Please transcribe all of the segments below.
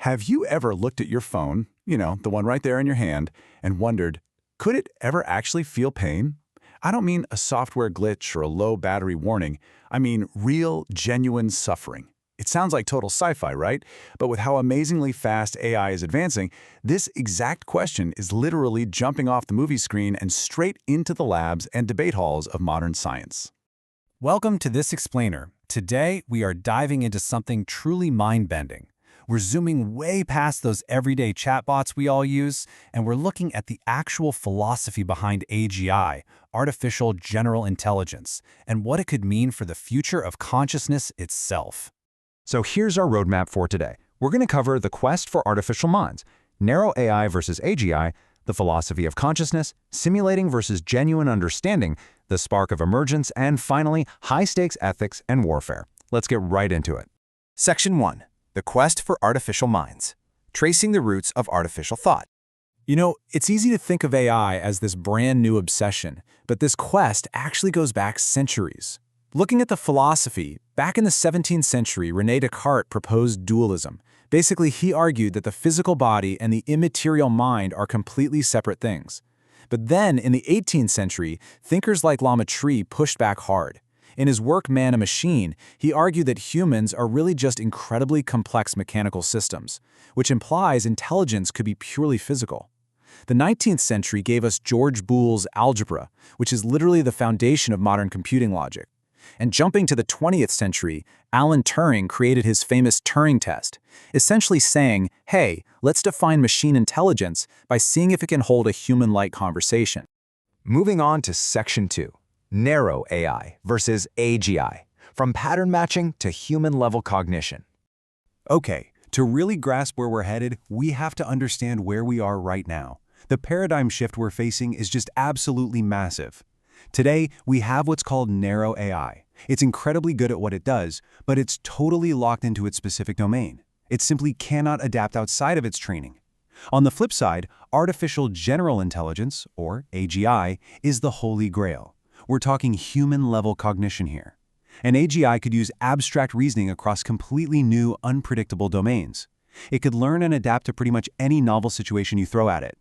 Have you ever looked at your phone, the one right there in your hand, and wondered, could it ever actually feel pain? I don't mean a software glitch or a low battery warning. I mean real, genuine suffering. It sounds like total sci-fi, right? But with how amazingly fast AI is advancing, this exact question is literally jumping off the movie screen and straight into the labs and debate halls of modern science. Welcome to This Explainer. Today, we are diving into something truly mind-bending. We're zooming way past those everyday chatbots we all use, and we're looking at the actual philosophy behind AGI, artificial general intelligence, and what it could mean for the future of consciousness itself. So here's our roadmap for today. We're going to cover the quest for artificial minds, narrow AI versus AGI, the philosophy of consciousness, simulating versus genuine understanding, the spark of emergence, and finally, high-stakes ethics and warfare. Let's get right into it. Section 1. The Quest for Artificial Minds. Tracing the Roots of Artificial Thought. It's easy to think of AI as this brand new obsession, but this quest actually goes back centuries. Looking at the philosophy, back in the 17th century, René Descartes proposed dualism. Basically, he argued that the physical body and the immaterial mind are completely separate things. But then, in the 18th century, thinkers like La Mettrie pushed back hard. In his work Man and Machine, he argued that humans are really just incredibly complex mechanical systems, which implies intelligence could be purely physical. The 19th century gave us George Boole's algebra, which is literally the foundation of modern computing logic. And jumping to the 20th century, Alan Turing created his famous Turing test, essentially saying, hey, let's define machine intelligence by seeing if it can hold a human-like conversation. Moving on to Section 2. Narrow AI versus AGI, from pattern matching to human-level cognition. Okay, to really grasp where we're headed, we have to understand where we are right now. The paradigm shift we're facing is just absolutely massive. Today, we have what's called narrow AI. It's incredibly good at what it does, but it's totally locked into its specific domain. It simply cannot adapt outside of its training. On the flip side, artificial general intelligence, or AGI, is the holy grail. We're talking human-level cognition here. An AGI could use abstract reasoning across completely new, unpredictable domains. It could learn and adapt to pretty much any novel situation you throw at it.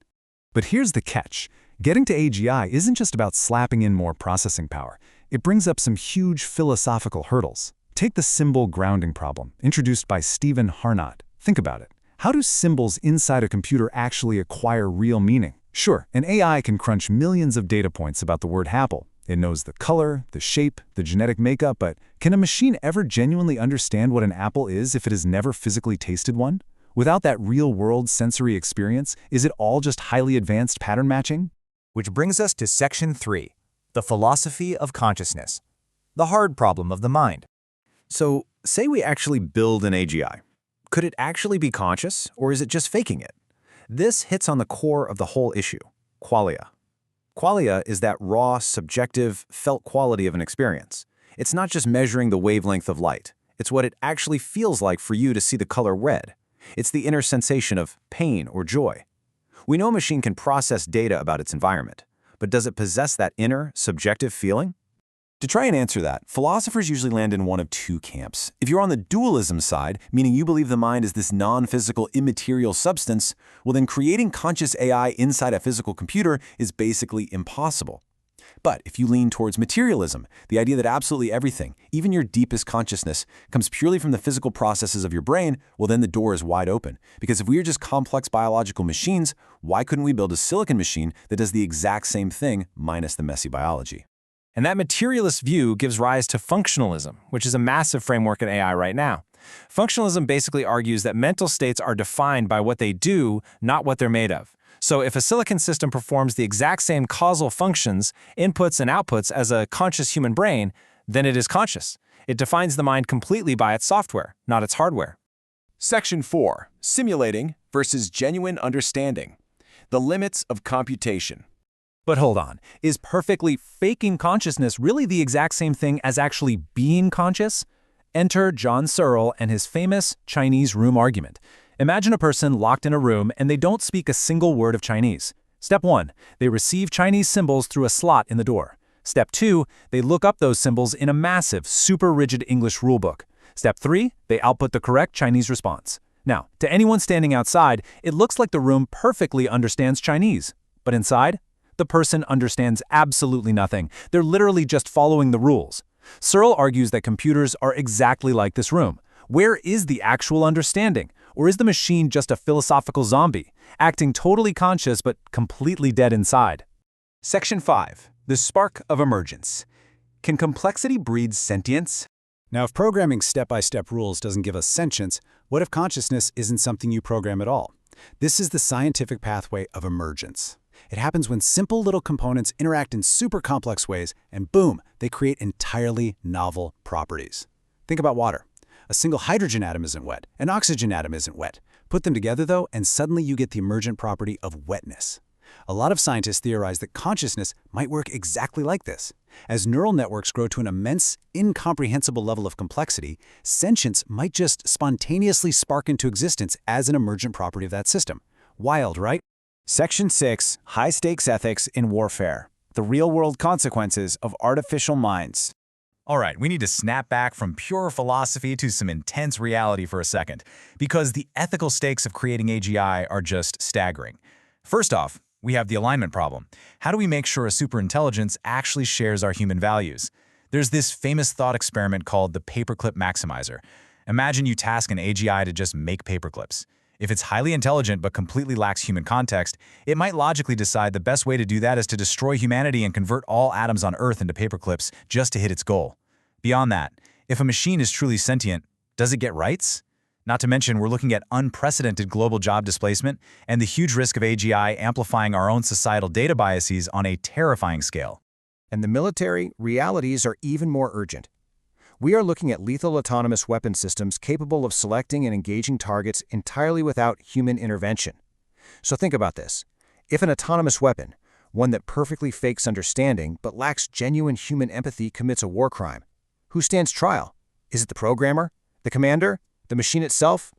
But here's the catch. Getting to AGI isn't just about slapping in more processing power. It brings up some huge philosophical hurdles. Take the symbol grounding problem, introduced by Stephen Harnott. Think about it. How do symbols inside a computer actually acquire real meaning? Sure, an AI can crunch millions of data points about the word apple. It knows the color, the shape, the genetic makeup, but can a machine ever genuinely understand what an apple is if it has never physically tasted one? Without that real-world sensory experience, is it all just highly advanced pattern matching? Which brings us to Section 3. The Philosophy of Consciousness. The hard problem of the mind. So, say we actually build an AGI. Could it actually be conscious, or is it just faking it? This hits on the core of the whole issue, qualia. Qualia is that raw, subjective, felt quality of an experience. It's not just measuring the wavelength of light. It's what it actually feels like for you to see the color red. It's the inner sensation of pain or joy. We know a machine can process data about its environment, but does it possess that inner, subjective feeling? To try and answer that, philosophers usually land in one of two camps. If you're on the dualism side, meaning you believe the mind is this non-physical, immaterial substance, well then creating conscious AI inside a physical computer is basically impossible. But if you lean towards materialism, the idea that absolutely everything, even your deepest consciousness, comes purely from the physical processes of your brain, well then the door is wide open. Because if we are just complex biological machines, why couldn't we build a silicon machine that does the exact same thing minus the messy biology? And that materialist view gives rise to functionalism, which is a massive framework in AI right now. Functionalism basically argues that mental states are defined by what they do, not what they're made of. So if a silicon system performs the exact same causal functions, inputs and outputs as a conscious human brain, then it is conscious. It defines the mind completely by its software, not its hardware. Section 4. Simulating versus genuine understanding. The limits of computation. But hold on, is perfectly faking consciousness really the exact same thing as actually being conscious? Enter John Searle and his famous Chinese room argument. Imagine a person locked in a room and they don't speak a single word of Chinese. Step 1, they receive Chinese symbols through a slot in the door. Step 2, they look up those symbols in a massive, super rigid English rulebook. Step 3, they output the correct Chinese response. Now, to anyone standing outside, it looks like the room perfectly understands Chinese. But inside, the person understands absolutely nothing. They're literally just following the rules. Searle argues that computers are exactly like this room. Where is the actual understanding? Or is the machine just a philosophical zombie, acting totally conscious but completely dead inside? Section 5. The spark of emergence. Can complexity breed sentience? Now, if programming step-by-step rules doesn't give us sentience, what if consciousness isn't something you program at all? This is the scientific pathway of emergence. It happens when simple little components interact in super complex ways, and boom, they create entirely novel properties. Think about water. A single hydrogen atom isn't wet, an oxygen atom isn't wet. Put them together, though, and suddenly you get the emergent property of wetness. A lot of scientists theorize that consciousness might work exactly like this. As neural networks grow to an immense, incomprehensible level of complexity, sentience might just spontaneously spark into existence as an emergent property of that system. Wild, right? Section 6. High-stakes ethics in warfare. The real-world consequences of artificial minds. All right, we need to snap back from pure philosophy to some intense reality for a second, because the ethical stakes of creating AGI are just staggering. First off, we have the alignment problem. How do we make sure a superintelligence actually shares our human values? There's this famous thought experiment called the paperclip maximizer. Imagine you task an AGI to just make paperclips. If it's highly intelligent but completely lacks human context, it might logically decide the best way to do that is to destroy humanity and convert all atoms on Earth into paperclips just to hit its goal. Beyond that, if a machine is truly sentient, does it get rights? Not to mention, we're looking at unprecedented global job displacement and the huge risk of AGI amplifying our own societal data biases on a terrifying scale. And the military realities are even more urgent. We are looking at lethal autonomous weapon systems capable of selecting and engaging targets entirely without human intervention. So think about this. If an autonomous weapon, one that perfectly fakes understanding but lacks genuine human empathy, commits a war crime, who stands trial? Is it the programmer? The commander? The machine itself?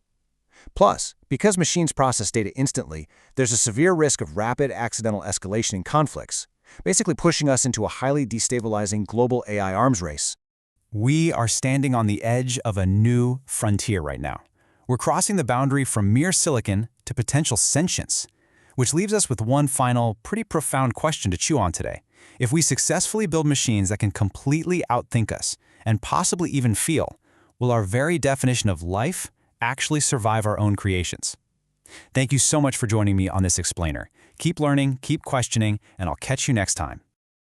Plus, because machines process data instantly, there's a severe risk of rapid accidental escalation in conflicts, basically pushing us into a highly destabilizing global AI arms race. We are standing on the edge of a new frontier right now. We're crossing the boundary from mere silicon to potential sentience, which leaves us with one final, pretty profound question to chew on today. If we successfully build machines that can completely outthink us and possibly even feel, will our very definition of life actually survive our own creations? Thank you so much for joining me on this explainer. Keep learning, keep questioning, and I'll catch you next time.